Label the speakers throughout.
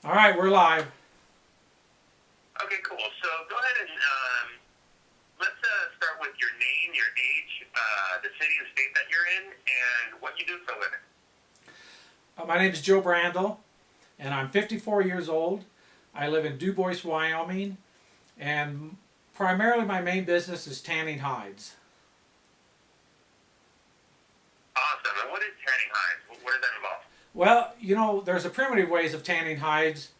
Speaker 1: All right, we're live.
Speaker 2: Okay, cool. So go ahead and let's start with your name, your age, the city and state that you're in, and what you do for a living.
Speaker 1: My name is Joe Brandel, and I'm 54 years old. I live in Du Bois, Wyoming, and primarily my main business is tanning hides.
Speaker 2: Awesome. And what is tanning hides? What does that involve?
Speaker 1: Well, there's a primitive ways of tanning hides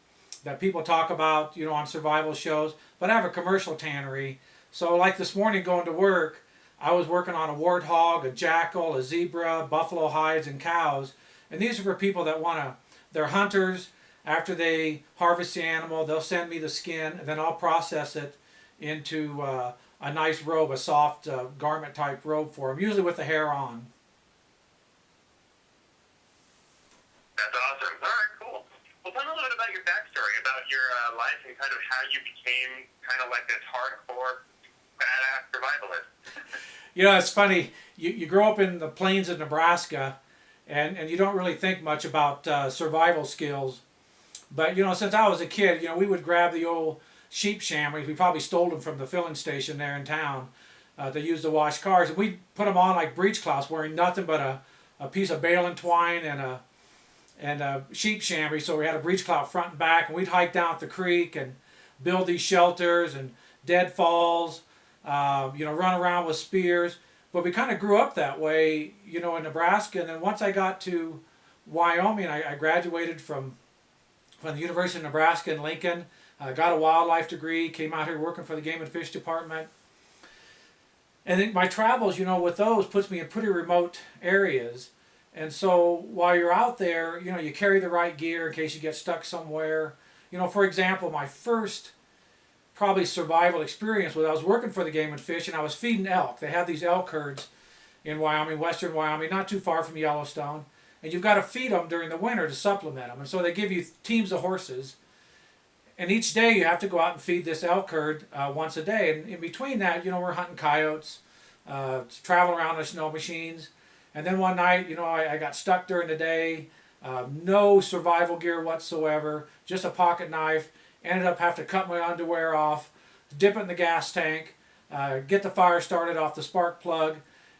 Speaker 1: that people talk about, on survival shows, but I have a commercial tannery. So like this morning going to work, I was working on a warthog, a jackal, a zebra, buffalo hides, and cows. And these are for people that they're hunters. After they harvest the animal, they'll send me the skin, and then I'll process it into a nice robe, a soft garment type robe for them, usually with the hair on.
Speaker 2: That's awesome. All right, cool. Well, tell me a little bit about your backstory, about your life, and kind of how you became kind of like this hardcore, badass survivalist.
Speaker 1: It's funny. You grow up in the plains of Nebraska, and you don't really think much about survival skills. But, since I was a kid, we would grab the old sheep shamrock. We probably stole them from the filling station there in town. They used to wash cars. And we'd put them on like breechclouts, wearing nothing but a piece of baling twine and a sheep shamrock. So we had a breechclout front and back. And we'd hike down the creek and build these shelters and deadfalls, run around with spears. But we kind of grew up that way, in Nebraska. And then once I got to Wyoming, I graduated from the University of Nebraska in Lincoln. Got a wildlife degree, came out here working for the Game and Fish Department. And then my travels, with those puts me in pretty remote areas. And so while you're out there, you carry the right gear in case you get stuck somewhere. For example, my first probably survival experience was I was working for the Game and Fish, and I was feeding elk. They have these elk herds in Wyoming, western Wyoming, not too far from Yellowstone. And you've got to feed them during the winter to supplement them. And so they give you teams of horses. And each day you have to go out and feed this elk herd once a day. And in between that, we're hunting coyotes, traveling around the snow machines. And then one night, I got stuck during the day, no survival gear whatsoever, just a pocket knife. Ended up having to cut my underwear off, dip it in the gas tank, get the fire started off the spark plug.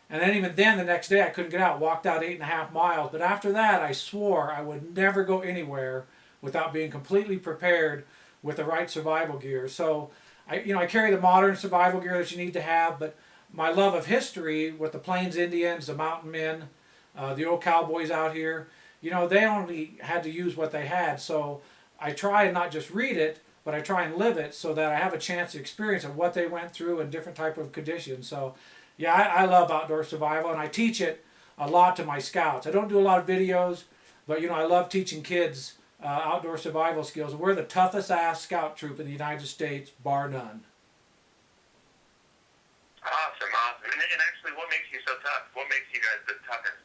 Speaker 1: And then even then, the next day, I couldn't get out. Walked out 8.5 miles. But after that, I swore I would never go anywhere without being completely prepared with the right survival gear. So, I carry the modern survival gear that you need to have. But my love of history with the Plains Indians, the mountain men, the old cowboys out here, they only had to use what they had. So I try and not just read it, but I try and live it so that I have a chance to experience of what they went through in different type of conditions. So yeah, I love outdoor survival, and I teach it a lot to my scouts. I don't do a lot of videos, but I love teaching kids outdoor survival skills. We're the toughest ass scout troop in the United States, bar none.
Speaker 2: Awesome, awesome. And actually, what makes you so tough? What makes you guys the toughest?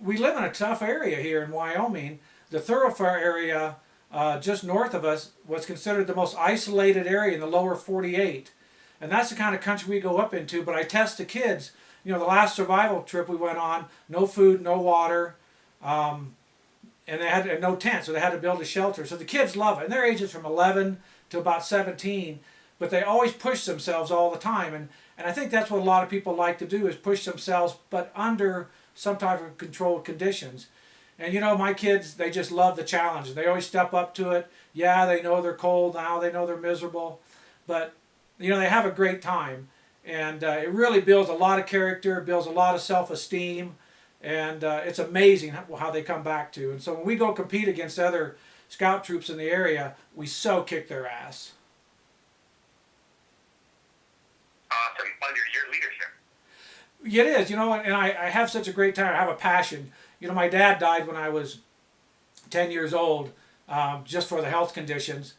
Speaker 1: We live in a tough area here in Wyoming. The thoroughfare area just north of us was considered the most isolated area in the lower 48. And that's the kind of country we go up into. But I test the kids. The last survival trip we went on, no food, no water, and they had no tent, so they had to build a shelter. So the kids love it. And their ages from 11 to about 17. But they always push themselves all the time. And I think that's what a lot of people like to do, is push themselves, but under some type of controlled conditions. And my kids, they just love the challenge. They always step up to it. Yeah, they know they're cold now. They know they're miserable. But, they have a great time. And it really builds a lot of character, builds a lot of self-esteem. And it's amazing how they come back to. And so when we go compete against other scout troops in the area, we so kick their ass.
Speaker 2: Awesome. Under your leadership.
Speaker 1: It is, and I have such a great time. I have a passion. My dad died when I was 10 years old, just for the health conditions.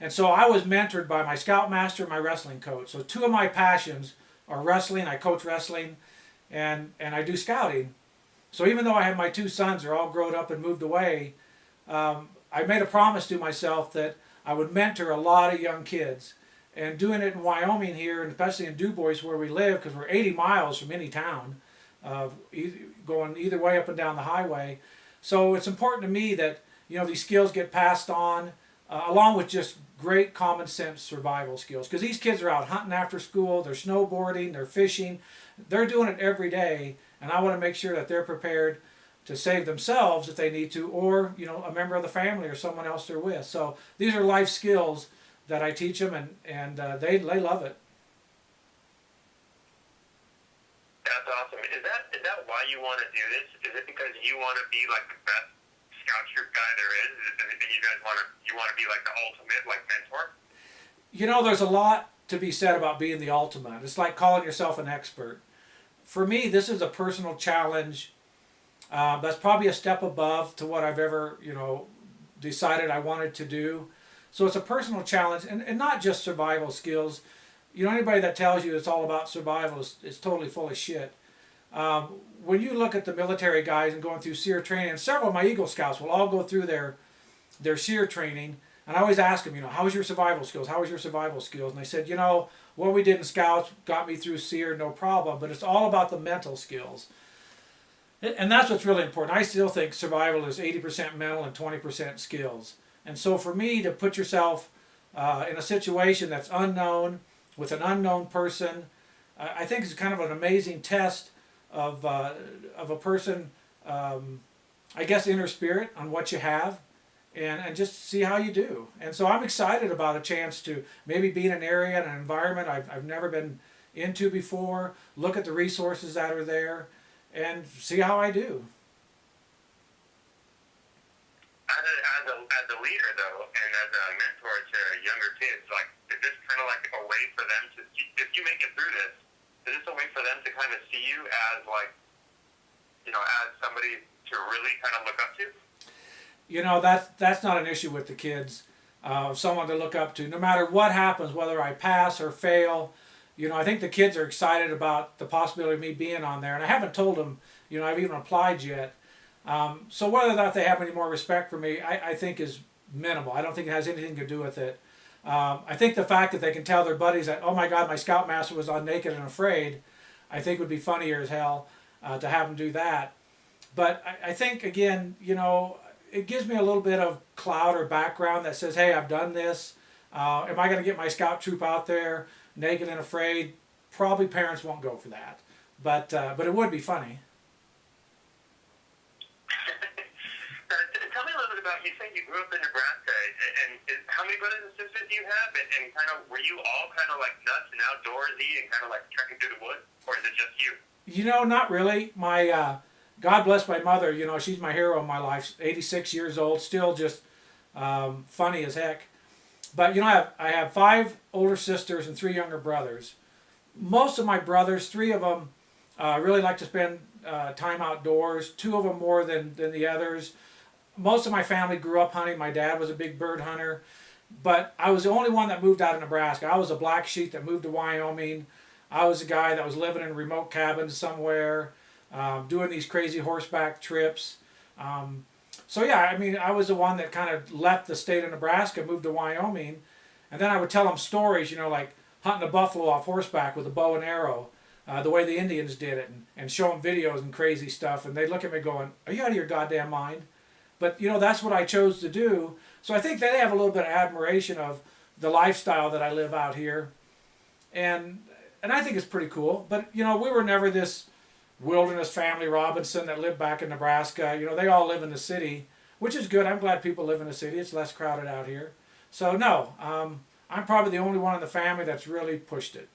Speaker 1: And so I was mentored by my scoutmaster and my wrestling coach. So two of my passions are wrestling. I coach wrestling, and I do scouting. So even though I have my two sons, they're all grown up and moved away, I made a promise to myself that I would mentor a lot of young kids. And doing it in Wyoming here, and especially in Du Bois where we live, because we're 80 miles from any town, going either way up and down the highway. So it's important to me that these skills get passed on, along with just great common sense survival skills. Because these kids are out hunting after school, they're snowboarding, they're fishing, they're doing it every day, and I want to make sure that they're prepared to save themselves if they need to, or a member of the family or someone else they're with. So these are life skills that I teach them, and they love it.
Speaker 2: That's awesome. Is that why you want to do this? Is it because you want to be like the best scout troop guy there is, and you guys want to be like the ultimate like mentor?
Speaker 1: There's a lot to be said about being the ultimate. It's like calling yourself an expert. For me, this is a personal challenge. That's probably a step above to what I've ever, decided I wanted to do. So it's a personal challenge, and not just survival skills. Anybody that tells you it's all about survival is totally full of shit. When you look at the military guys and going through SEER training, and several of my Eagle Scouts will all go through their SEER training, and I always ask them, how was your survival skills? How was your survival skills? And they said, what we did in Scouts got me through SEER, no problem, but it's all about the mental skills. And that's what's really important. I still think survival is 80% mental and 20% skills. And so for me to put yourself in a situation that's unknown, with an unknown person, I think is kind of an amazing test of a person, I guess, inner spirit on what you have, and just see how you do. And so I'm excited about a chance to maybe be in an area and an environment I've never been into before, look at the resources that are there, and see how I do.
Speaker 2: As a leader, though, and as a mentor to younger kids, like, is this kind of like a way for them to, if you make it through this, is this a way for them to kind of see you as, like, as somebody to really kind of look up to?
Speaker 1: That's not an issue with the kids. Someone to look up to, no matter what happens, whether I pass or fail. I think the kids are excited about the possibility of me being on there, and I haven't told them, I've even applied yet. So whether or not they have any more respect for me, I think is minimal. I don't think it has anything to do with it. I think the fact that they can tell their buddies that, oh my God, my Scoutmaster was on Naked and Afraid, I think would be funnier as hell to have them do that. But I think, again, it gives me a little bit of clout or background that says, hey, I've done this. Am I going to get my scout troop out there naked and afraid? Probably parents won't go for that. But it would be funny.
Speaker 2: Tell me a little bit about, you said you grew up in Nebraska, and how many brothers and sisters do you have? And kind of, were you all kind of like nuts and outdoorsy and kind of like trekking through the woods? Or is it just you?
Speaker 1: Not really. My God bless my mother. She's my hero in my life. 86 years old, still just funny as heck. But I have 5 older sisters and 3 younger brothers. Most of my brothers, 3 of them, really like to spend time outdoors. 2 of them more than the others. Most of my family grew up hunting. My dad was a big bird hunter. But I was the only one that moved out of Nebraska. I was a black sheep that moved to Wyoming. I was a guy that was living in remote cabins somewhere, doing these crazy horseback trips. So yeah, I was the one that kind of left the state of Nebraska, moved to Wyoming, and then I would tell them stories, like hunting a buffalo off horseback with a bow and arrow, the way the Indians did it, and show them videos and crazy stuff, and they'd look at me going, are you out of your goddamn mind? But that's what I chose to do. So I think they have a little bit of admiration of the lifestyle that I live out here, and I think it's pretty cool. But we were never this wilderness family Robinson that lived back in Nebraska. They all live in the city, which is good. I'm glad people live in the city. It's less crowded out here. So no, I'm probably the only one in the family that's really pushed it.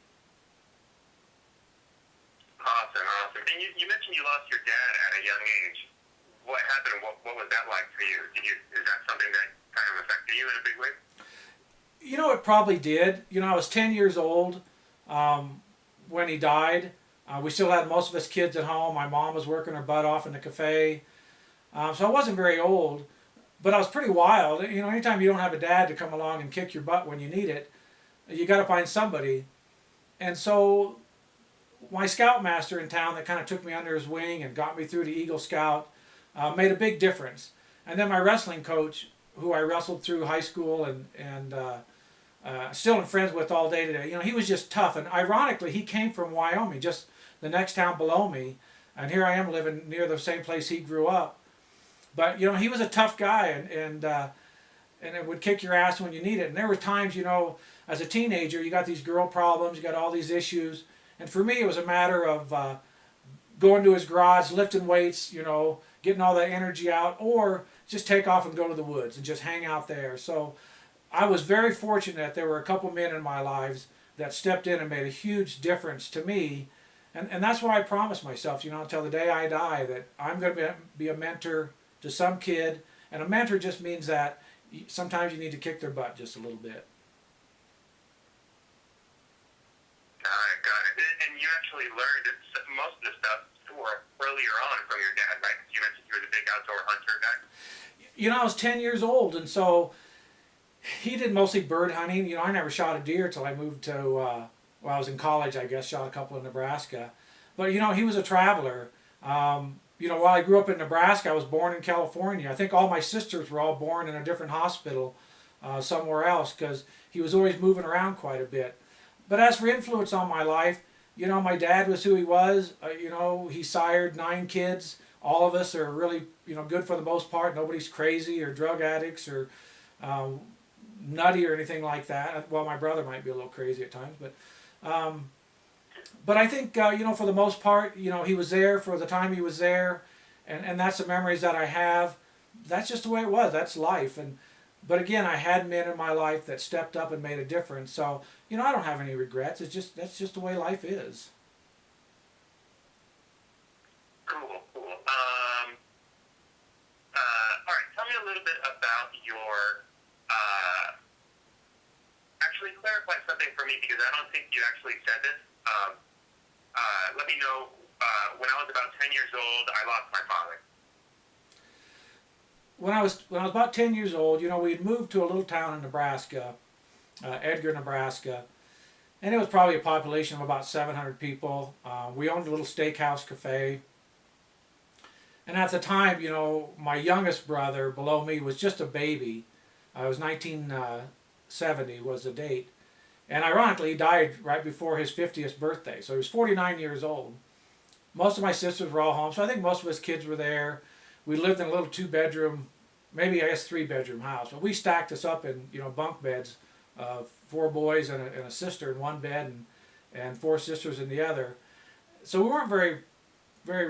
Speaker 2: Awesome. And you mentioned you lost your dad at a young age. What happened? What was that like for you? Is that something that kind of affected you in a big way?
Speaker 1: It probably did. I was 10 years old when he died. We still had most of us kids at home. My mom was working her butt off in the cafe. So I wasn't very old, but I was pretty wild. Anytime you don't have a dad to come along and kick your butt when you need it, you got to find somebody. And so my Scoutmaster in town that kind of took me under his wing and got me through the Eagle Scout made a big difference. And then my wrestling coach, who I wrestled through high school and still am friends with all day today, he was just tough. And ironically, he came from Wyoming, just the next town below me. And here I am living near the same place he grew up. But you know, he was a tough guy, and it would kick your ass when you need it. And there were times, you know, as a teenager, you got these girl problems, you got all these issues, and for me, it was a matter of going to his garage, lifting weights, you know, getting all that energy out, or just take off and go to the woods and just hang out there. So I was very fortunate. There were a couple men in my lives that stepped in and made a huge difference to me. And that's why I promised myself, you know, until the day I die, that I'm going to be a mentor to some kid. And a mentor just means that sometimes you need to kick their butt just a little bit.
Speaker 2: Got it. And you actually learned most of the stuff earlier on from your dad, right? You mentioned you were the big outdoor hunter guy.
Speaker 1: You know, I was 10 years old, and so he did mostly bird hunting. You know, I never shot a deer till I moved to, well, I was in college, I guess, shot a couple in Nebraska. But, you know, he was a traveler. You know, while I grew up in Nebraska, I was born in California. I think all my sisters were all born in a different hospital somewhere else because he was always moving around quite a bit. But as for influence on my life, you know, my dad was who he was. You know, he sired 9 kids. All of us are really, you know, good for the most part. Nobody's crazy or drug addicts or nutty or anything like that. Well, my brother might be a little crazy at times, but I think, you know, for the most part, you know, he was there for the time he was there, and that's the memories that I have. That's just the way it was. That's life. But again, I had men in my life that stepped up and made a difference. So, you know, I don't have any regrets. That's just the way life is.
Speaker 2: Cool. All right, tell me a little bit about your, actually clarify something for me because I don't think you actually said this. Let me know, when I was about 10 years old, I lost my father.
Speaker 1: When I was about 10 years old, you know, we had moved to a little town in Nebraska, Edgar, Nebraska, and it was probably a population of about 700 people. We owned a little steakhouse cafe. And at the time, you know, my youngest brother below me was just a baby. It was 1970 was the date. And ironically, he died right before his 50th birthday. So he was 49 years old. Most of my sisters were all home, so I think most of us kids were there. We lived in a little 2-bedroom, maybe I guess 3-bedroom house. But we stacked us up in, you know, bunk beds, 4 boys and a sister in one bed and 4 sisters in the other. So we weren't very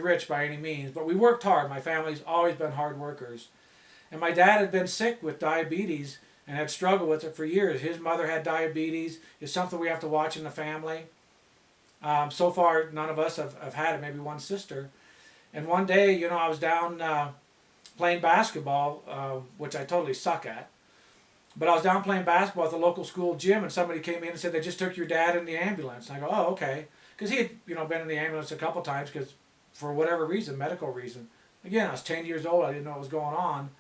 Speaker 1: rich by any means, but we worked hard. My family's always been hard workers. And my dad had been sick with diabetes and had struggled with it for years. His mother had diabetes. It's something we have to watch in the family. So far, none of us have had it, maybe one sister. And one day, you know, I was down playing basketball, which I totally suck at. But I was down playing basketball at the local school gym, and somebody came in and said, they just took your dad in the ambulance. And I go, oh, okay. Because he had, you know, been in the ambulance a couple times because for whatever reason, medical reason. Again, I was 10 years old. I didn't know what was going on.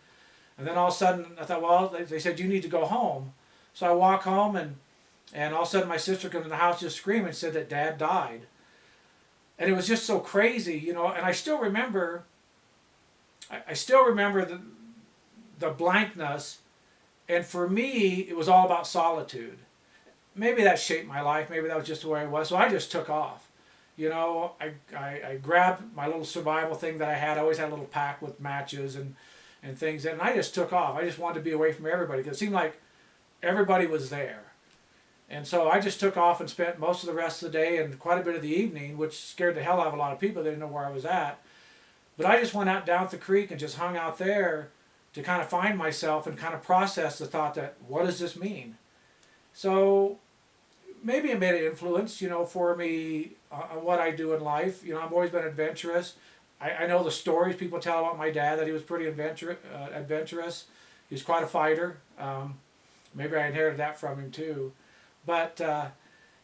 Speaker 1: And then all of a sudden, I thought, well, they said, you need to go home. So I walk home, and all of a sudden my sister comes in the house just screaming and said that Dad died. And it was just so crazy, you know, and I still remember the blankness, and for me, it was all about solitude. Maybe that shaped my life, maybe that was just the way it was, so I just took off. You know, I grabbed my little survival thing that I had. I always had a little pack with matches and things, and I just took off. I just wanted to be away from everybody because it seemed like everybody was there. And so I just took off and spent most of the rest of the day and quite a bit of the evening, which scared the hell out of a lot of people. They didn't know where I was at. But I just went out down at the creek and just hung out there to kind of find myself and kind of process the thought that, what does this mean? So maybe it made an influence, you know, for me on what I do in life. You know, I've always been adventurous. I know the stories people tell about my dad, that he was pretty adventurous. He was quite a fighter. Maybe I inherited that from him too. But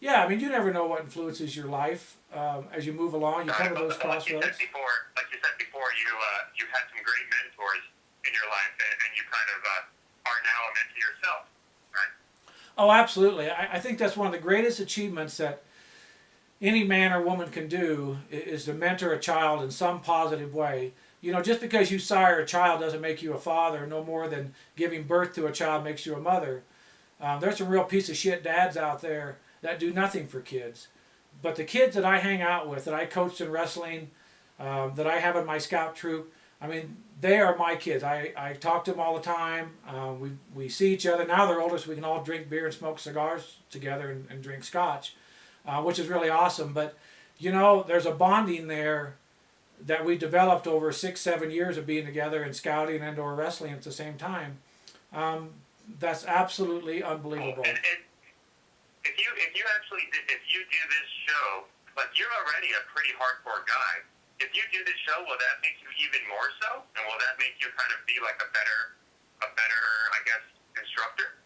Speaker 1: yeah, I mean, you never know what influences your life as you move along. You come to those crossroads.
Speaker 2: Like you said before, you had some great mentors in your life, and you kind of are now a mentor yourself, right?
Speaker 1: Oh, absolutely. I think that's one of the greatest achievements that any man or woman can do is to mentor a child in some positive way. You know, just because you sire a child doesn't make you a father, no more than giving birth to a child makes you a mother. There's some real piece of shit dads out there that do nothing for kids. But the kids that I hang out with, that I coached in wrestling, that I have in my scout troop, I mean, they are my kids. I talk to them all the time. We see each other. Now they're older, so we can all drink beer and smoke cigars together and drink scotch, which is really awesome. But, you know, there's a bonding there that we developed over 6-7 years of being together and scouting and or wrestling at the same time. That's absolutely unbelievable.
Speaker 2: And if you do this show, like you're already a pretty hardcore guy. If you do this show, will that make you even more so? And will that make you kind of be like a better, I guess, instructor?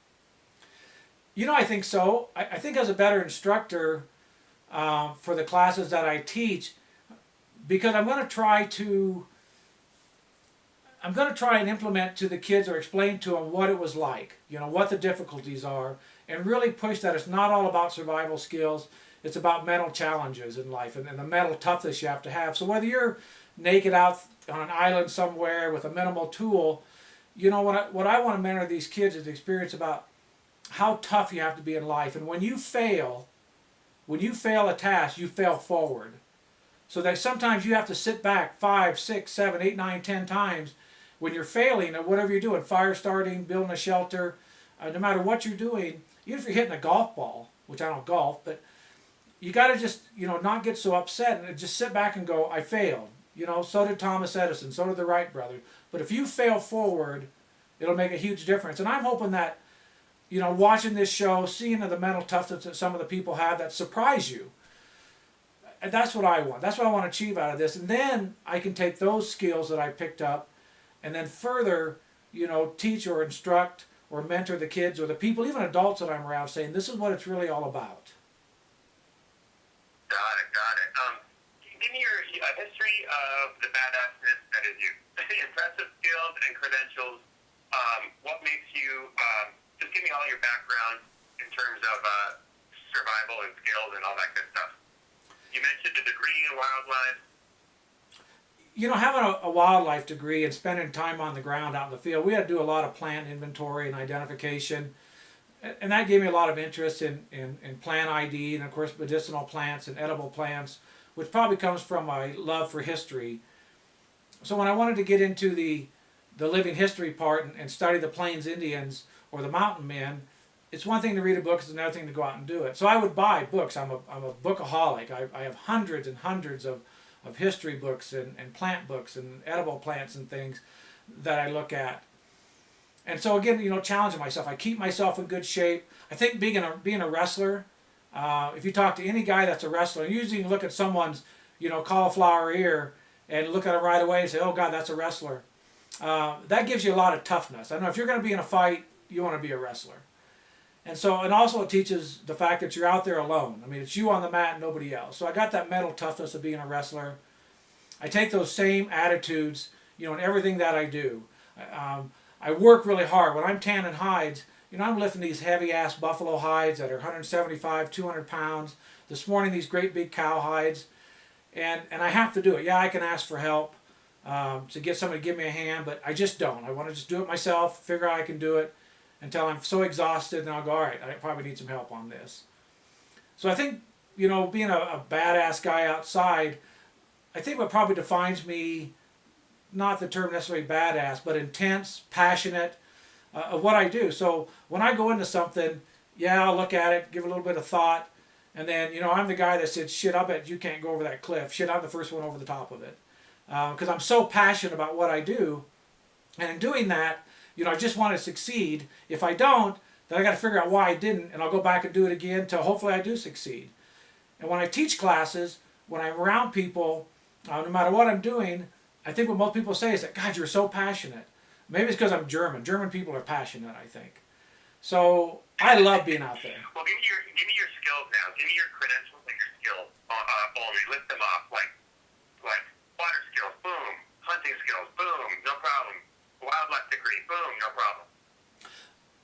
Speaker 1: You know, I think so. I think as a better instructor for the classes that I teach, because I'm going to try and implement to the kids or explain to them what it was like, you know, what the difficulties are, and really push that it's not all about survival skills. It's about mental challenges in life and the mental toughness you have to have. So whether you're naked out on an island somewhere with a minimal tool, you know, what I want to mentor these kids is the experience about how tough you have to be in life. And when you fail a task, you fail forward. So that sometimes you have to sit back 5, 6, 7, 8, 9, 10 times when you're failing at whatever you're doing, fire starting, building a shelter, no matter what you're doing, even if you're hitting a golf ball, which I don't golf, but you got to just, you know, not get so upset and just sit back and go, I failed. You know, so did Thomas Edison, so did the Wright brothers. But if you fail forward, it'll make a huge difference. And I'm hoping that, you know, watching this show, seeing the mental toughness that some of the people have that surprise you, and that's what I want. That's what I want to achieve out of this. And then I can take those skills that I picked up and then further, you know, teach or instruct or mentor the kids or the people, even adults that I'm around, saying this is what it's really all about.
Speaker 2: Got it. Give me your history of the badassness that is you. Impressive skills and credentials. What makes you, just give me all your background in terms of survival and skills and all that good stuff. You mentioned a degree in wildlife.
Speaker 1: You know, having a wildlife degree and spending time on the ground out in the field, we had to do a lot of plant inventory and identification. And that gave me a lot of interest in plant ID and, of course, medicinal plants and edible plants, which probably comes from my love for history. So when I wanted to get into the living history part and study the Plains Indians or the mountain men, it's one thing to read a book, it's another thing to go out and do it. So I would buy books. I'm a bookaholic. I have hundreds and hundreds of history books and plant books and edible plants and things that I look at. And so again, you know, challenging myself. I keep myself in good shape. I think being a wrestler, if you talk to any guy that's a wrestler, usually you look at someone's, you know, cauliflower ear and look at them right away and say, oh God, that's a wrestler. That gives you a lot of toughness. I don't know, if you're going to be in a fight, you want to be a wrestler. And also it teaches the fact that you're out there alone. I mean, it's you on the mat and nobody else. So I got that mental toughness of being a wrestler. I take those same attitudes, you know, in everything that I do. I work really hard. When I'm tanning hides, you know, I'm lifting these heavy-ass buffalo hides that are 175, 200 pounds. This morning, these great big cow hides. And I have to do it. Yeah, I can ask for help to get somebody to give me a hand, but I just don't. I want to just do it myself, figure out I can do it until I'm so exhausted, and I'll go, all right, I probably need some help on this. So I think, you know, being a badass guy outside, I think what probably defines me, not the term necessarily badass, but intense, passionate of what I do. So when I go into something, yeah, I'll look at it, give it a little bit of thought, and then, you know, I'm the guy that said, shit, I bet you can't go over that cliff. Shit, I'm the first one over the top of it. Because I'm so passionate about what I do. And in doing that, you know, I just want to succeed. If I don't, then I got to figure out why I didn't, and I'll go back and do it again until hopefully I do succeed. And when I teach classes, when I'm around people, no matter what I'm doing, I think what most people say is that, God, you're so passionate. Maybe it's because I'm German. German people are passionate, I think. So I love being out there.
Speaker 2: Well, give me your skills now. Give me your credentials and your skills. Only list them off, like water skills, boom. Hunting skills, boom, no problem. Wildlife degree, boom, no problem.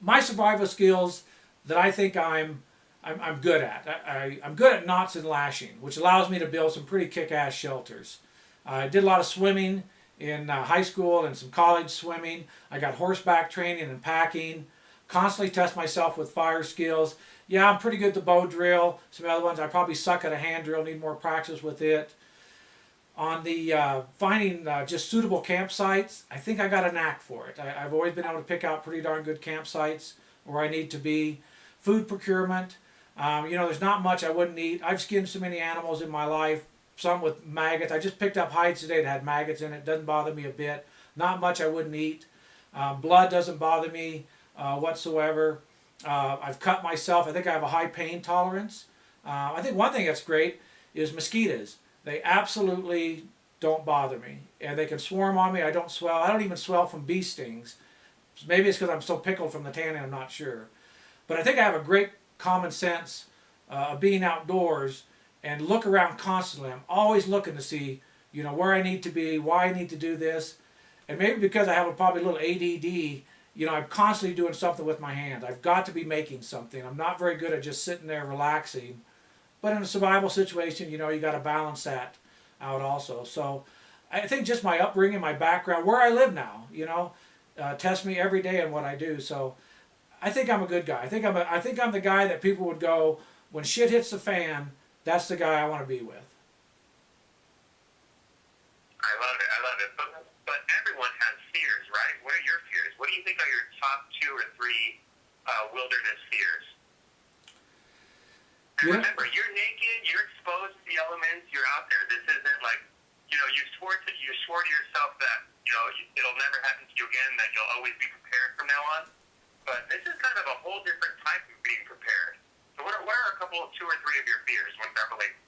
Speaker 1: My survival skills that I think I'm good at. I'm good at knots and lashing, which allows me to build some pretty kick-ass shelters. I did a lot of swimming in high school and some college swimming. I got horseback training and packing. Constantly test myself with fire skills. Yeah, I'm pretty good at the bow drill. Some other ones I probably suck at a hand drill, need more practice with it. on the finding just suitable campsites, I think I got a knack for it. I've always been able to pick out pretty darn good campsites where I need to be. Food procurement, you know, there's not much I wouldn't eat. I've skinned so many animals in my life, some with maggots. I just picked up hides today that had maggots in it. Doesn't bother me a bit. Not much I wouldn't eat. Blood doesn't bother me whatsoever. I've cut myself. I think I have a high pain tolerance. I think one thing that's great is mosquitoes. They absolutely don't bother me. And they can swarm on me. I don't swell. I don't even swell from bee stings. Maybe it's because I'm so pickled from the tanning, I'm not sure. But I think I have a great common sense of being outdoors and look around constantly. I'm always looking to see, you know, where I need to be, why I need to do this. And maybe because I have probably a little ADD, you know, I'm constantly doing something with my hands. I've got to be making something. I'm not very good at just sitting there relaxing. But in a survival situation, you know, you got to balance that out also. So I think just my upbringing, my background, where I live now, you know, tests me every day in what I do. So I think I'm a good guy. I think I'm the guy that people would go, when shit hits the fan, that's the guy I want to be with.
Speaker 2: I love it. I love it. But everyone has fears, right? What are your fears? What do you think are your top 2 or 3 wilderness fears? And
Speaker 1: Yeah.
Speaker 2: remember, you're naked, you're exposed to the elements, you're out there. This isn't like, you know, you swore to yourself that, you know, it'll never happen to you again, that you'll always be prepared from now on. But this is kind of a whole different type of being prepared. So what are a couple of 2 or 3 of your fears when that relates?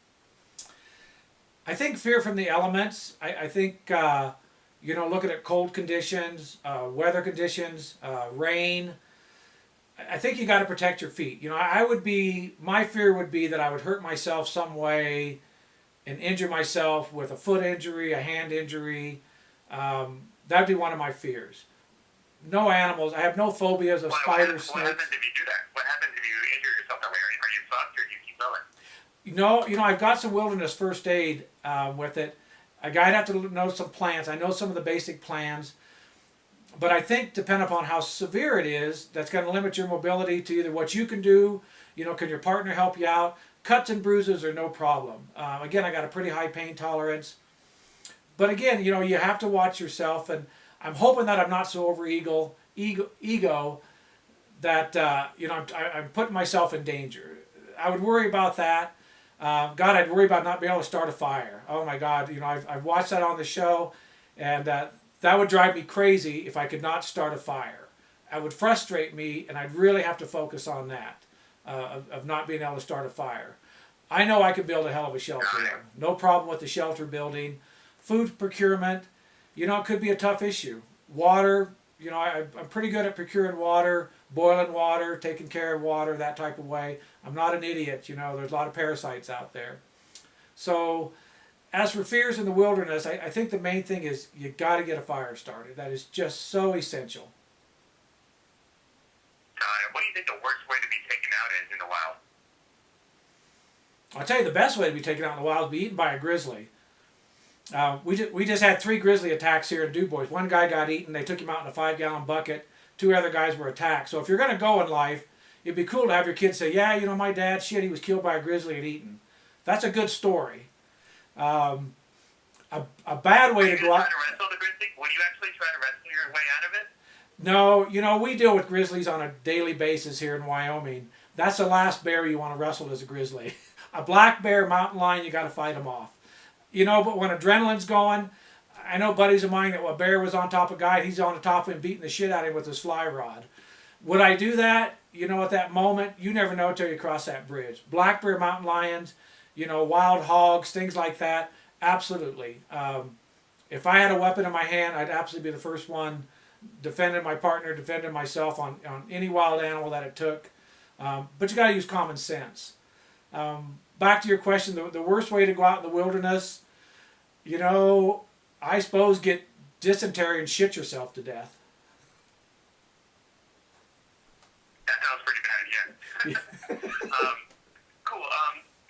Speaker 1: I think fear from the elements. I think, you know, looking at cold conditions, weather conditions, rain. I think you got to protect your feet. You know, my fear would be that I would hurt myself some way and injure myself with a foot injury, a hand injury. That'd be one of my fears. No animals. I have no phobias of spiders, snakes.
Speaker 2: What happens if you do that? What happens if you injure yourself that way? Are you fucked or do you keep going?
Speaker 1: No, you know, I've got some wilderness first aid with it. A guy'd have to know some plants. I know some of the basic plans. But I think, depending upon how severe it is, that's going to limit your mobility to either what you can do, you know, can your partner help you out? Cuts and bruises are no problem. Again, I got a pretty high pain tolerance. But again, you know, you have to watch yourself, and I'm hoping that I'm not so over ego that, you know, I'm putting myself in danger. I would worry about that. God, I'd worry about not being able to start a fire. Oh my God, you know, I've watched that on the show, and that would drive me crazy if I could not start a fire. It would frustrate me, and I'd really have to focus on that, of not being able to start a fire. I know I could build a hell of a shelter, though. No problem with the shelter building. Food procurement, you know, it could be a tough issue. Water, you know, I'm pretty good at procuring water, boiling water, taking care of water, that type of way. I'm not an idiot, you know, there's a lot of parasites out there. So, as for fears in the wilderness, I think the main thing is you got to get a fire started. That is just so essential.
Speaker 2: What do you think the worst way to be taken out is in the wild?
Speaker 1: I'll tell you the best way to be taken out in the wild is be eaten by a grizzly. We just had 3 grizzly attacks here in DuBois. One guy got eaten. They took him out in a 5-gallon bucket. 2 other guys were attacked. So if you're going to go in life, it'd be cool to have your kids say, yeah, you know, my dad, shit, he was killed by a grizzly and eaten. That's a good story. A bad way to go out.
Speaker 2: Would you actually try to wrestle your way out of it?
Speaker 1: No, you know, we deal with grizzlies on a daily basis here in Wyoming. That's the last bear you want to wrestle as a grizzly. A black bear, mountain lion, you got to fight them off. You know, but when adrenaline's going, I know buddies of mine that a bear was on top of a guy, he's on the top of him beating the shit out of him with his fly rod. Would I do that? You know, at that moment, you never know until you cross that bridge. Black bear, mountain lions, you know, wild hogs, things like that, absolutely. If I had a weapon in my hand, I'd absolutely be the first one defending my partner, defending myself on any wild animal that it took. But you got to use common sense. Back to your question, the worst way to go out in the wilderness, you know, I suppose get dysentery and shit yourself to death.
Speaker 2: That sounds pretty bad, yeah. Cool.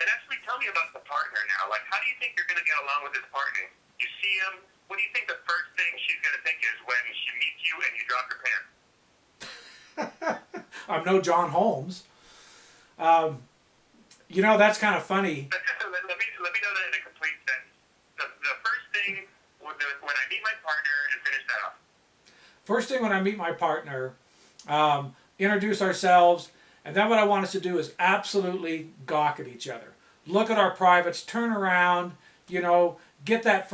Speaker 2: And actually, tell me about the partner now. Like, how do you think you're going to get along with this partner? You see him. What do you think the first thing she's going to think is when she meets you and you drop your pants?
Speaker 1: I'm no John Holmes. You know, that's kind of funny.
Speaker 2: Let me know that in a complete sentence. The first
Speaker 1: First thing when I meet my partner, introduce ourselves, and then what I want us to do is absolutely gawk at each other. Look at our privates, turn around, get that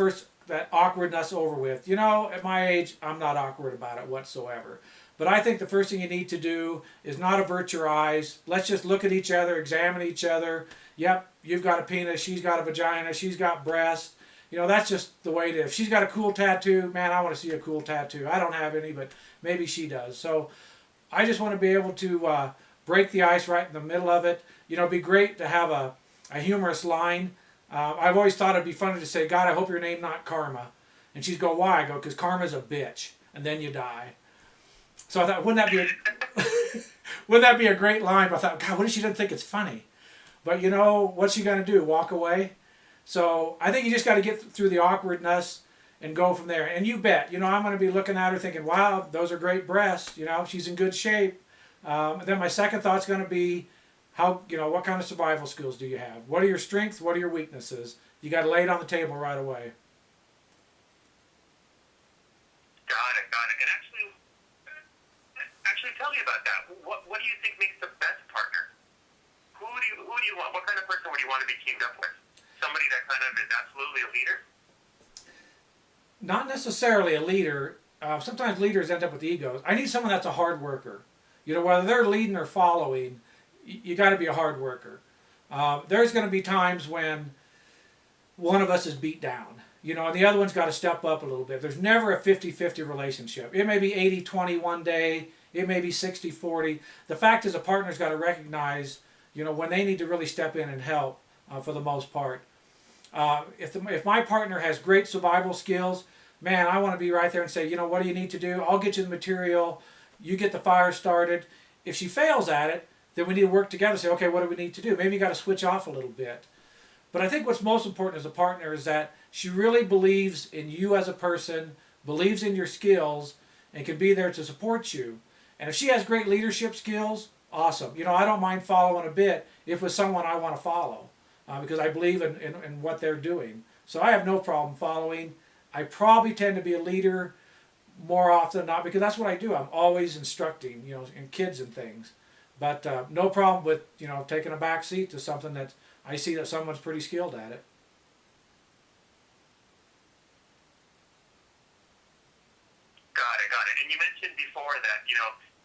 Speaker 1: awkwardness over with. At my age, I'm not awkward about it whatsoever. But I think the first thing you need to do is not avert your eyes. Let's just look at each other, examine each other. Yep, you've got a penis, she's got a vagina, she's got breasts. That's just the way it is. If she's got a cool tattoo, man, I want to see a cool tattoo. I don't have any, but maybe she does. So I just want to be able to break the ice right in the middle of it. It'd be great to have a humorous line. I've always thought it'd be funny to say, God, I hope your name not Karma. And she'd go, why? I go, because karma's a bitch, and then you die. So I thought, wouldn't that be a great line? But I thought, God, what if she doesn't think it's funny? But what's she going to do? Walk away? So I think you just got to get through the awkwardness and go from there. And you bet, I'm going to be looking at her thinking, wow, those are great breasts. She's in good shape. And then my second thought's going to be, what kind of survival skills do you have? What are your strengths? What are your weaknesses? You got to lay it on the table right away.
Speaker 2: Got it. And actually, tell me about that. What do you think makes the best partner? Who do you want? What kind of person would you want to be teamed up with? Somebody that kind of is absolutely a leader?
Speaker 1: Not necessarily a leader. Sometimes leaders end up with egos. I need someone that's a hard worker. Whether they're leading or following, you got to be a hard worker. There's going to be times when one of us is beat down, and the other one's got to step up a little bit. There's never a 50-50 relationship. It may be 80-20 one day. It may be 60-40. The fact is a partner's got to recognize, when they need to really step in and help for the most part. If my partner has great survival skills, man, I want to be right there and say, what do you need to do? I'll get you the material. You get the fire started. If she fails at it, then we need to work together and say, okay, what do we need to do? Maybe you got to switch off a little bit. But I think what's most important as a partner is that she really believes in you as a person, believes in your skills, and can be there to support you. And if she has great leadership skills, awesome. I don't mind following a bit if it's someone I want to follow because I believe in what they're doing. So I have no problem following. I probably tend to be a leader more often than not because that's what I do. I'm always instructing, in kids and things. But no problem with, taking a back seat to something that I see that someone's pretty skilled at it.
Speaker 2: Got it. And you mentioned before that,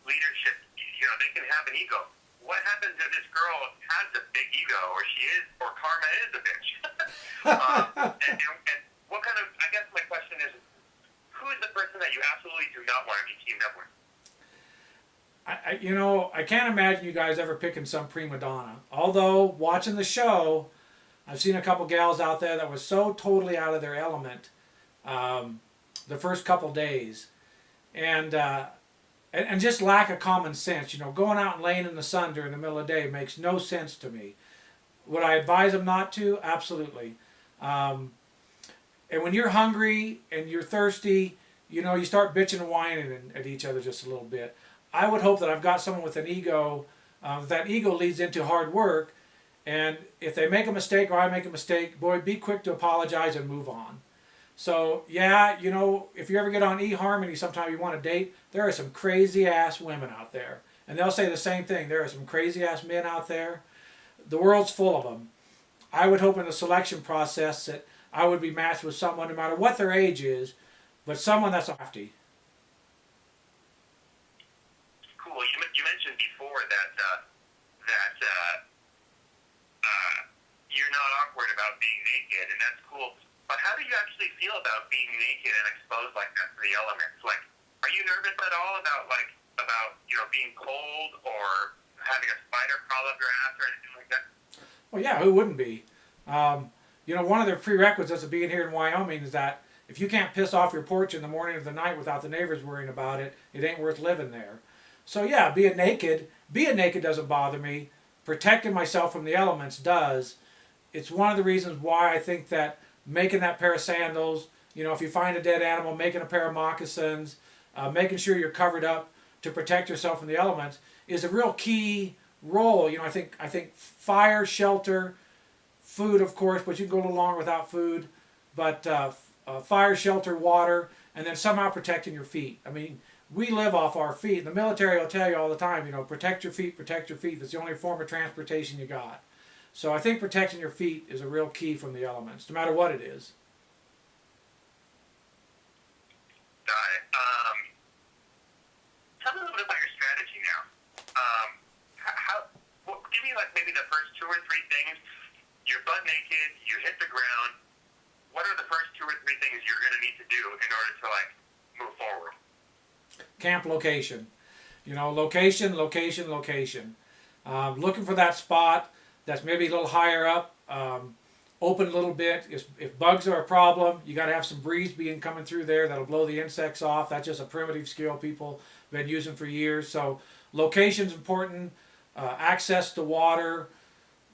Speaker 2: leadership, they can have an ego. What happens if this girl has a big ego, or karma is a bitch? and what kind of, I guess my question is, who is the person that you absolutely do not want to be teamed up with?
Speaker 1: I can't imagine you guys ever picking some prima donna. Although, watching the show, I've seen a couple gals out there that was so totally out of their element the first couple days. And just lack of common sense. Going out and laying in the sun during the middle of the day makes no sense to me. Would I advise them not to? Absolutely. And when you're hungry and you're thirsty, you start bitching and whining at each other just a little bit. I would hope that I've got someone with an ego, that ego leads into hard work, and if they make a mistake or I make a mistake, boy, be quick to apologize and move on. So, yeah, if you ever get on eHarmony sometime you want to date, there are some crazy-ass women out there. And they'll say the same thing. There are some crazy-ass men out there. The world's full of them. I would hope in the selection process that I would be matched with someone, no matter what their age is, but someone that's crafty.
Speaker 2: Cool. You mentioned before that you're not awkward about being naked, and that's cool. But how do you actually feel about being naked and exposed like that to the elements? Like, are you nervous at all about being cold or having a spider crawl up your ass or anything like that?
Speaker 1: Well, yeah, who wouldn't be? One of the prerequisites of being here in Wyoming is that if you can't piss off your porch in the morning or the night without the neighbors worrying about it, it ain't worth living there. So yeah, being naked doesn't bother me. Protecting myself from the elements does. It's one of the reasons why I think that making that pair of sandals, if you find a dead animal, making a pair of moccasins, making sure you're covered up to protect yourself from the elements is a real key role. I think fire, shelter, food, of course, but you can go a little longer without food. But fire, shelter, water, and then somehow protecting your feet. I mean, we live off our feet. And the military will tell you all the time, you know, protect your feet, protect your feet. That's the only form of transportation you got. So I think protecting your feet is a real key from the elements, no matter what it is.
Speaker 2: Got it. Tell me a little bit about your strategy now. Well, give me like maybe the first 2 or 3 things. You're butt naked. You hit the ground. What are the first 2 or 3 things you're going to need to do in order to like move forward?
Speaker 1: Camp location. You know, location, location, location. Looking for that spot that's maybe a little higher up, open a little bit. If bugs are a problem, you got to have some breeze being coming through there that'll blow the insects off. That's just a primitive skill people have been using for years. So location's important. Access to water.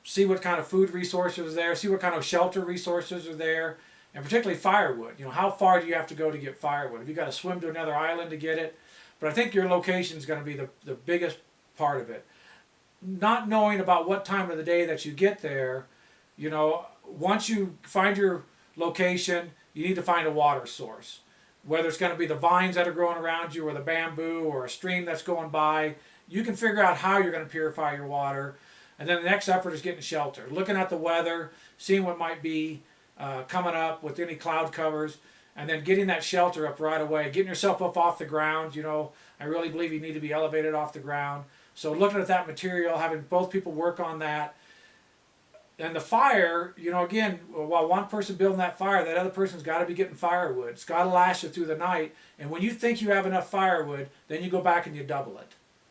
Speaker 1: See what kind of food resources are there. See what kind of shelter resources are there. And particularly firewood. You know, how far do you have to go to get firewood? Have you got to swim to another island to get it? But I think your location is going to be the biggest part of it. Not knowing about what time of the day that you get there, you know, once you find your location, you need to find a water source. Whether it's going to be the vines that are growing around you or the bamboo or a stream that's going by, you can figure out how you're going to purify your water. And then the next effort is getting shelter. Looking at the weather, seeing what might be coming up with any cloud covers, and then getting that shelter up right away. Getting yourself up off the ground. You know, I really believe you need to be elevated off the ground. So looking at that material, having both people work on that. And the fire, you know, again, while one person building that fire, that other person's got to be getting firewood. It's got to last you through the night. And when you think you have enough firewood, then you go back and you double it.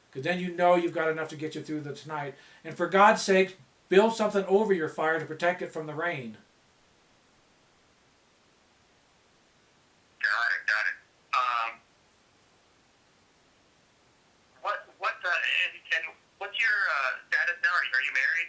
Speaker 1: Because then you know you've got enough to get you through the night. And for God's sake, build something over your fire to protect it from the rain.
Speaker 2: Got it. And what's your status now? Are you married?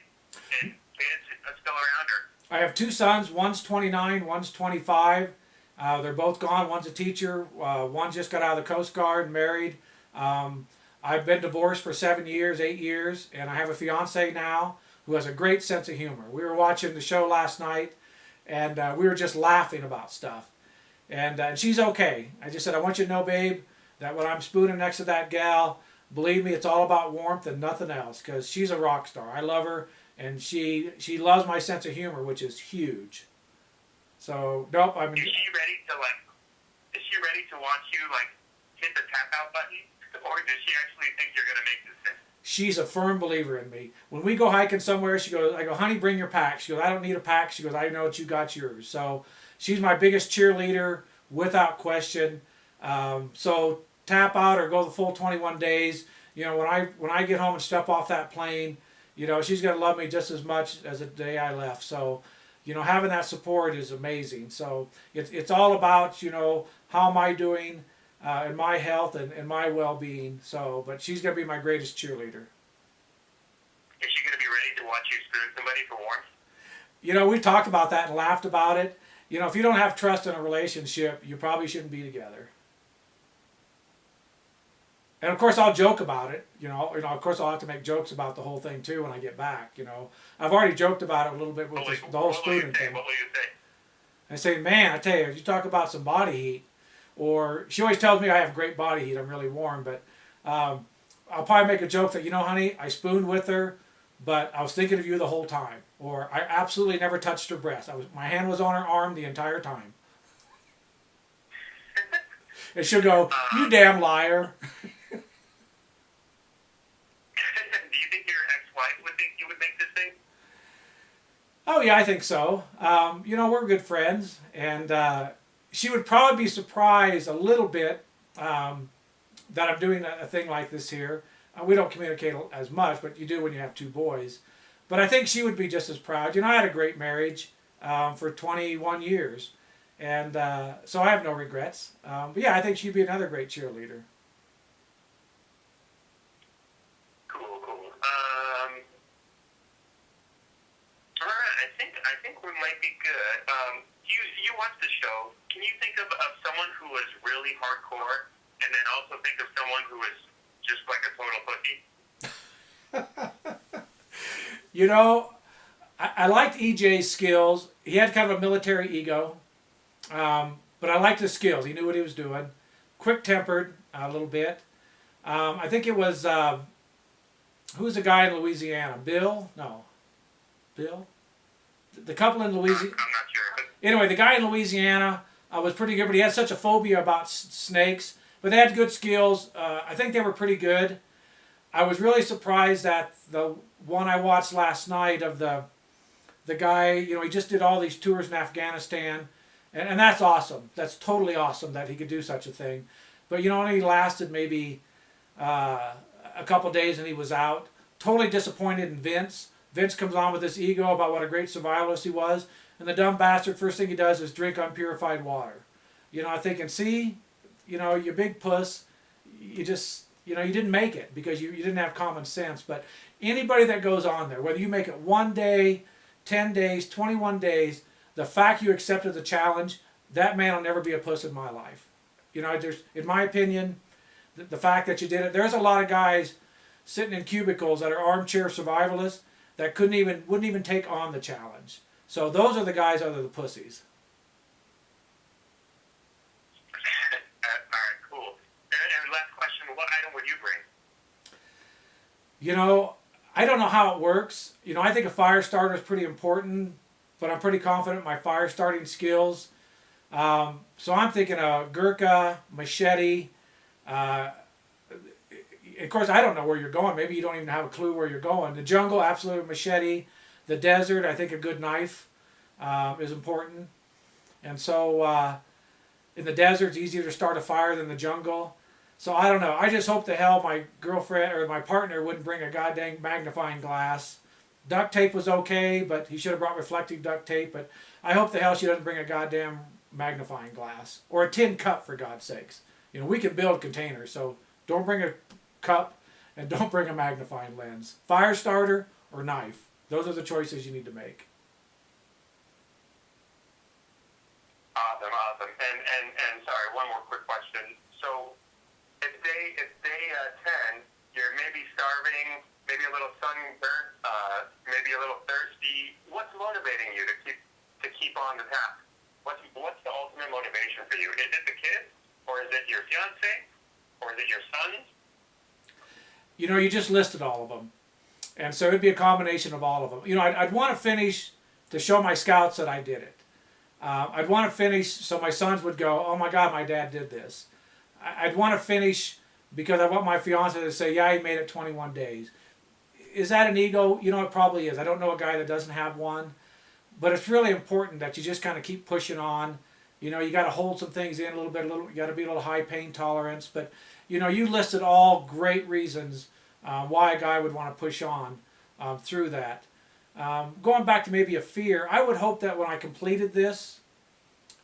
Speaker 2: And kids still around, or?
Speaker 1: I have 2 sons. One's 29, one's 25. They're both gone. One's a teacher. One just got out of the Coast Guard, married. I've been divorced for 7 years, 8 years, and I have a fiance now who has a great sense of humor. We were watching the show last night, and we were just laughing about stuff. And she's okay. I just said, I want you to know, babe, that when I'm spooning next to that gal, believe me, it's all about warmth and nothing else, because she's a rock star. I love her, and she loves my sense of humor, which is huge. So, nope, I mean...
Speaker 2: Is she ready to watch you, like, hit the tap-out button? Or does she actually think you're going to make this thing?
Speaker 1: She's a firm believer in me. When we go hiking somewhere, I go, honey, bring your pack. She goes, I don't need a pack. She goes, I know that you got yours. So she's my biggest cheerleader without question. So tap out or go the full 21 days. You know, when I get home and step off that plane, you know, she's going to love me just as much as the day I left. So, you know, having that support is amazing. So it's all about, you know, how am I doing in my health and my well-being. So, but she's going to be my greatest cheerleader.
Speaker 2: Is she going to be ready to watch you spoon somebody for warmth?
Speaker 1: You know, we talked about that and laughed about it. You know, if you don't have trust in a relationship, you probably shouldn't be together. And of course, I'll joke about it. You know, of course, I'll have to make jokes about the whole thing too when I get back. You know, I've already joked about it a little bit with the whole spooning thing.
Speaker 2: What will you say?
Speaker 1: I say, man, I tell you, you talk about some body heat. Or she always tells me I have great body heat. I'm really warm, but I'll probably make a joke that, you know, honey, I spooned with her, but I was thinking of you the whole time. Or I absolutely never touched her breast. My hand was on her arm the entire time. And she'll go, you damn liar.
Speaker 2: Do you think your ex-wife would think you would make this thing?
Speaker 1: Oh, yeah, I think so. You know, we're good friends, and she would probably be surprised a little bit that I'm doing a thing like this here. We don't communicate as much, but you do when you have 2 boys. But I think she would be just as proud. You know, I had a great marriage for 21 years, and so I have no regrets. But yeah, I think she'd be another great cheerleader.
Speaker 2: Cool. All right, I think we might be good. You watch the show. Can you think of someone who was really hardcore, and then also think of someone who was just like a total pussy?
Speaker 1: You know, I liked EJ's skills. He had kind of a military ego, but I liked his skills. He knew what he was doing. Quick-tempered, a little bit. I think it was, who was the guy in Louisiana? Bill? No. Bill? The couple in Louisiana.
Speaker 2: I'm not sure.
Speaker 1: Anyway, the guy in Louisiana was pretty good, but he had such a phobia about snakes. But they had good skills. I think they were pretty good. I was really surprised at the one I watched last night of the guy, you know, he just did all these tours in Afghanistan. And that's awesome. That's totally awesome that he could do such a thing. But, you know, only lasted maybe a couple days and he was out. Totally disappointed in Vince. Vince comes on with this ego about what a great survivalist he was. And the dumb bastard, first thing he does is drink unpurified water. You know, I'm thinking, see, you know, you big puss, you just, you know, you didn't make it because you didn't have common sense. But anybody that goes on there, whether you make it 1 day, 10 days, 21 days, the fact you accepted the challenge, that man will never be a puss in my life. You know, there's, in my opinion, the fact that you did it, there's a lot of guys sitting in cubicles that are armchair survivalists that wouldn't even take on the challenge. So those are the guys that are the pussies.
Speaker 2: All right, cool. And last question, what item would you bring?
Speaker 1: You know, I don't know how it works. You know, I think a fire starter is pretty important, but I'm pretty confident in my fire starting skills. So I'm thinking a Gurkha, machete. Of course, I don't know where you're going. Maybe you don't even have a clue where you're going. The jungle, absolutely machete. The desert, I think a good knife is important. And so in the desert, it's easier to start a fire than the jungle. So I don't know. I just hope the hell my girlfriend or my partner wouldn't bring a goddamn magnifying glass. Duct tape was okay, but he should have brought reflective duct tape. But I hope the hell she doesn't bring a goddamn magnifying glass. Or a tin cup, for God's sakes. You know, we can build containers, so don't bring a cup and don't bring a magnifying lens. Fire starter or knife. Those are the choices you need to make.
Speaker 2: Awesome. And sorry, one more quick question. So if day 10, you're maybe starving, maybe a little sunburnt, maybe a little thirsty. What's motivating you to keep on the task? What's the ultimate motivation for you? Is it the kids, or is it your fiance, or is it your sons?
Speaker 1: You know, you just listed all of them. And so it'd be a combination of all of them. You know, I'd want to finish to show my scouts that I did it. I'd want to finish so my sons would go, oh my God, my dad did this. I'd want to finish because I want my fiance to say, yeah, he made it 21 days. Is that an ego? You know, it probably is. I don't know a guy that doesn't have one. But it's really important that you just kind of keep pushing on. You know, you got to hold some things in a little bit. You got to be a little high pain tolerance. But, you know, you listed all great reasons why a guy would want to push on through that. Going back to maybe a fear, I would hope that when I completed this,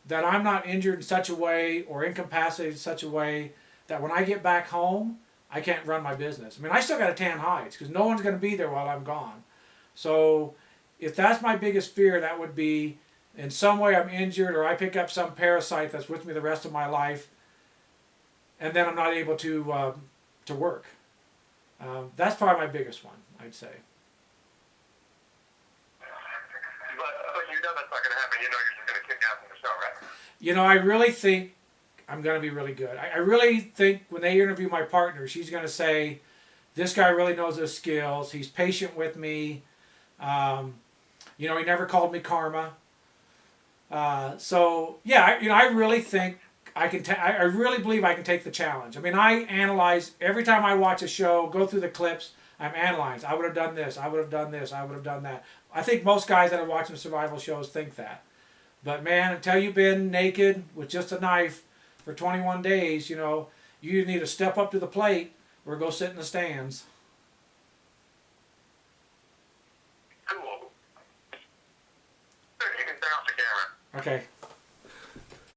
Speaker 1: that I'm not injured in such a way or incapacitated in such a way that when I get back home, I can't run my business. I mean, I still got to tan hides because no one's going to be there while I'm gone. So if that's my biggest fear, that would be in some way I'm injured or I pick up some parasite that's with me the rest of my life and then I'm not able to work. That's probably my biggest one, I'd say.
Speaker 2: But you know that's not going to happen. You know you're just going to kick out from the show, right?
Speaker 1: You know, I really think I'm going to be really good. I really think when they interview my partner, she's going to say, this guy really knows his skills. He's patient with me. You know, he never called me karma. So, yeah, you know, I really think I can. I really believe I can take the challenge. I mean, I analyze every time I watch a show, go through the clips. I'm analyzing. I would have done this. I would have done this. I would have done that. I think most guys that are watching survival shows think that. But man, until you've been naked with just a knife for 21 days, you know, you need to step up to the plate or go sit in the stands.
Speaker 2: Cool. Sure, you can turn off the camera.
Speaker 1: Okay.